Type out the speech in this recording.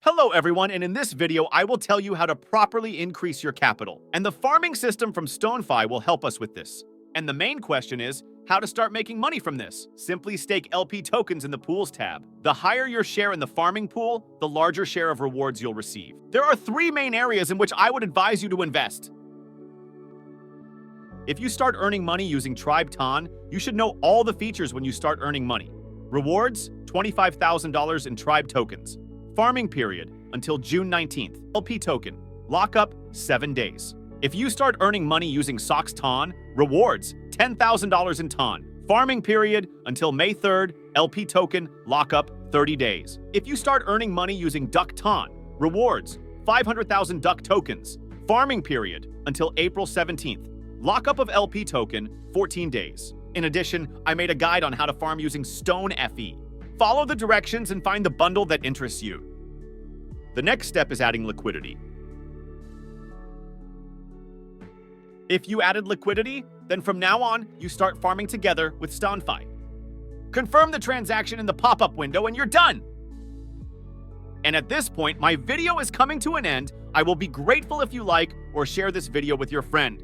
Hello everyone, and in this video I will tell you how to properly increase your capital. And the farming system from STON.fi will help us with this. And the main question is, how to start making money from this? Simply stake LP tokens in the Pools tab. The higher your share in the farming pool, the larger share of rewards you'll receive. There are three main areas in which I would advise you to invest. If you start earning money using Tribe TON, you should know all the features when you start earning money. Rewards, $25,000 in Tribe tokens. Farming period, until June 19th. LP token, lockup, 7 days. If you start earning money using SOX TON, rewards, $10,000 in TON. Farming period, until May 3rd, LP token, lockup, 30 days. If you start earning money using Duck TON, rewards, 500,000 Duck tokens. Farming period, until April 17th. Lockup of LP token, 14 days. In addition, I made a guide on how to farm using STON.fi. Follow the directions and find the bundle that interests you. The next step is adding liquidity. If you added liquidity, then from now on, you start farming together with STON.fi. Confirm the transaction in the pop-up window and you're done! And at this point, my video is coming to an end. I will be grateful if you like or share this video with your friend.